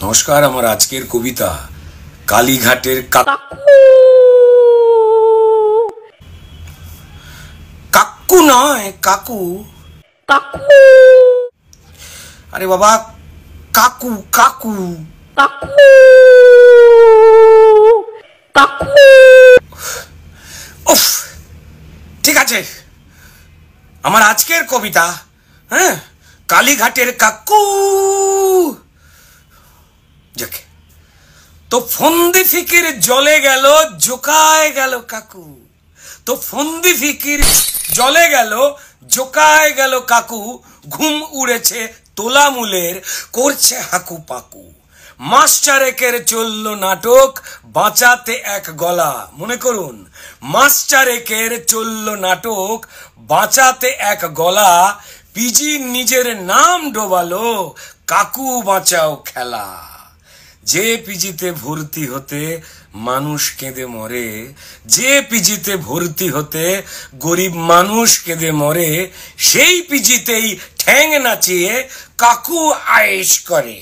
नमस्कार। আমার আজকের কবিতা কালীঘাটের কাকু নয় কাকু। আরে বাবা কাকু কাকু উফ, ঠিক আছে। আমার আজকের কবিতা কালীঘাটের কাকু। তো ফন্দি ফিকির জলে গেল জোকায় গেল কাকু। তো ফন্দি ফিকির জলে গেল জোকায় গেল কাকু। ঘুম উড়েছে তোলামুলের করছে হাকু পাকু। মাস চারেকের চলল নাটক বাঁচাতে এক গলা। মনে করুন, মাস চারেকের চলল নাটক বাঁচাতে এক গলা। পিজি নিজের নাম ডোবালো কাকু বাঁচাও খেলা। যে পিজিতে ভর্তি হতে মানুষ কেঁদে মরে, যে পিজিতে ভর্তি হতে গরিব মানুষ কেঁদে মরে, সেই পিজিতেই ঠ্যাং নাচিয়ে কাকু আয়েশ করে।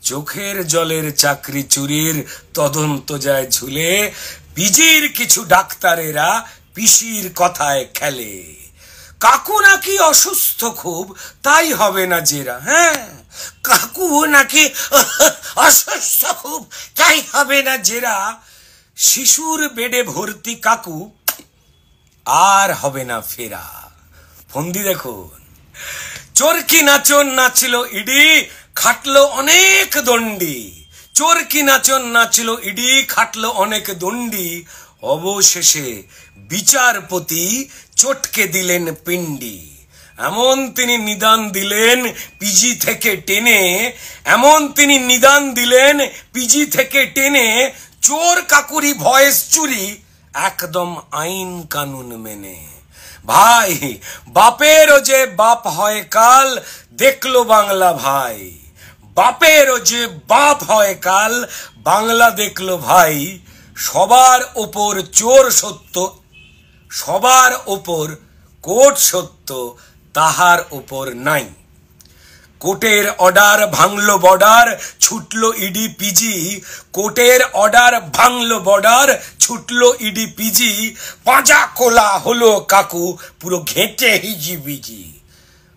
চোখের জলের চাকরি চুরির তদন্ত যায় ঝুলে, পিজির কিছু ডাক্তারেরা পিসির কথায় খেলে। কাকু নাকি অসুস্থ খুব, তাই হবে না জেরা। কাকু নাকি অসুস্থ খুব, তাই হবে না জেরা। শিশুর বেডে ভর্তি কাকু, আর হবে না ফেরা। ফন্দি দেখুন। চোরকি নাচন নাচলো ইডি, খাটলো অনেক দণ্ডি। চোরকি নাচন নাচলো ইডি, খাটলো অনেক দণ্ডি। অবশেষে বিচারপতি চটকে দিলেন পিণ্ডি। এমন তিনি নিদান দিলেন পিজি থেকে টেনে, এমন তিনি নিদান দিলেন পিজি থেকে টেনে। চোর কাকুরি ভয়েস চুরি একদম আইন কানুন মেনে। ভাই বাপেরও যে বাপ হয় কাল, দেখলো বাংলা ভাই। বাপেরও যে বাপ হয় কাল, বাংলা দেখলো ভাই। সবার ওপর চোর সত্য, সবার ওপর কোর্ট সত্য, তাহার ওপর নাই। কোর্টের অর্ডার ভাঙলো বর্ডার, ছুটলো ইডি পিজি। কোর্টের অর্ডার ভাঙলো বর্ডার, ছুটলো ইডি পিজি। পাঁজা খোলা হলো কাকু, পুরো ঘেঁটে হিজি বিজি।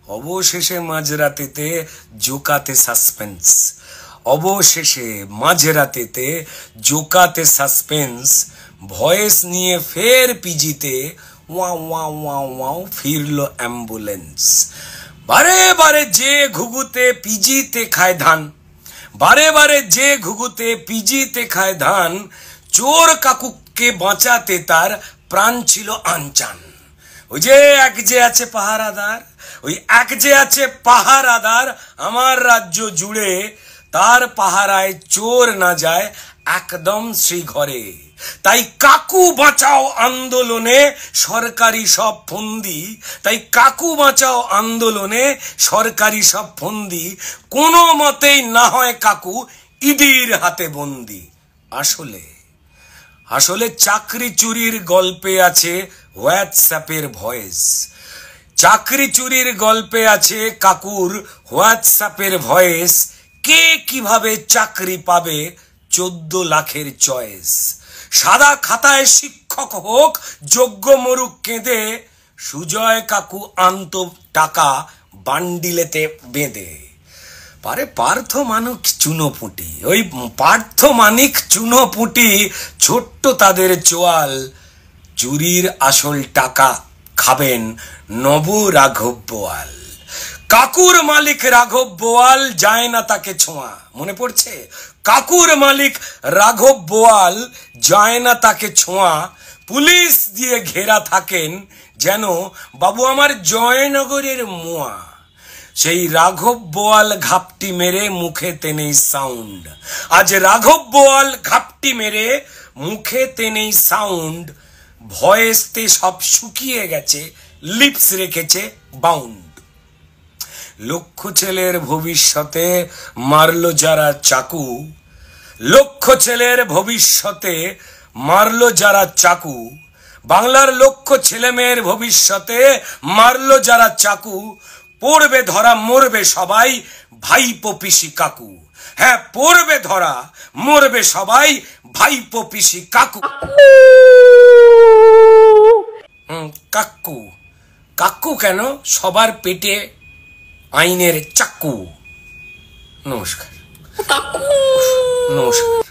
অবশেষে মাঝরাতেতে জোকাতে সাসপেন্স। অবশেষে মাঝরাতেতে জোকাতে সাসপেন্স। ভয়েস নিয়ে ফের পিজিতে ওয়াও ওয়াও ওয়াও ওয়াও ফিরলো অ্যাম্বুলেন্স। বারে বারে যে ঘুঘুতে পিজিতে খায় ধান, বারে বারে যে ঘুঘুতে পিজিতে খায় ধান। চোর কাকুকে বাঁচাতে তার প্রাণ ছিল আনচান। ওই যে এক যে আছে পাহারাদার, ওই এক যে আছে পাহারাদার আমার রাজ্য জুড়ে, তার পাহারায় চোর না যায় একদম শ্রীঘরে। তাই কাকু বাঁচাও আন্দোলনে সরকারি সব ফন্দি, তাই কাকু বাঁচাও আন্দোলনে সরকারি সব ফন্দি। কোনো মতেই না হয় কাকু ইডির হাতে বন্দি। আসলে আসলে চাকরি চুরির গল্পে আছে হোয়াটসঅ্যাপের ভয়েস। চাকরি চুরির গল্পে আছে কাকুর হোয়াটসঅ্যাপের ভয়েস। কে কিভাবে চাকরি পাবে 14 লাখের চয়েস। সাদা খাতায় শিক্ষক হোক যোগ্য মরুক কেঁদে, সুজয় কাকু আনত টাকা বান্ডিলেতে বেঁধে। পারে পার্থ মানিক চুনোপুটি, ওই পার্থ মানিক চুনোপুটি ছোট্ট তাদের চোয়াল। চুরির আসল টাকা খাবেন নব রাঘব বোয়াল। কাকুর মালিক রাঘব বোয়াল যায় না তাকে ছোঁয়া। মনে পড়ছে? কাকুর মালিক রাঘব বোয়াল যায় না তাকে ছোঁয়া। পুলিশ দিয়ে ঘেরা থাকেন যেন বাবু আমার জয়নগরের মোয়া। সেই রাঘব বোয়াল ঘাপটি মেরে মুখে তেনেই সাউন্ড। আজ রাঘব বোয়াল ঘাপটি মেরে মুখে তেনেই সাউন্ড। ভয়েসতে সব শুকিয়ে গেছে, লিপস রেখেছে বাউন্ড। লক্ষ ছেলের ভবিষ্যতে মারলো যারা চাকু, লক্ষ ছেলের ভবিষ্যতে মারলো যারা চাকু। বাংলার লক্ষ ছেলে মেয়ের ভবিষ্যতে মারলো যারা চাকু। পড়বে ধরা মরবে সবাই ভাইপো পিসি কাকু। হ্যাঁ, পড়বে ধরা মরবে সবাই ভাইপো পিসি কাকু। কাকু কাকু কেন? সবার পেটে আইনের চাকু। নমস্কার। নমস্কার।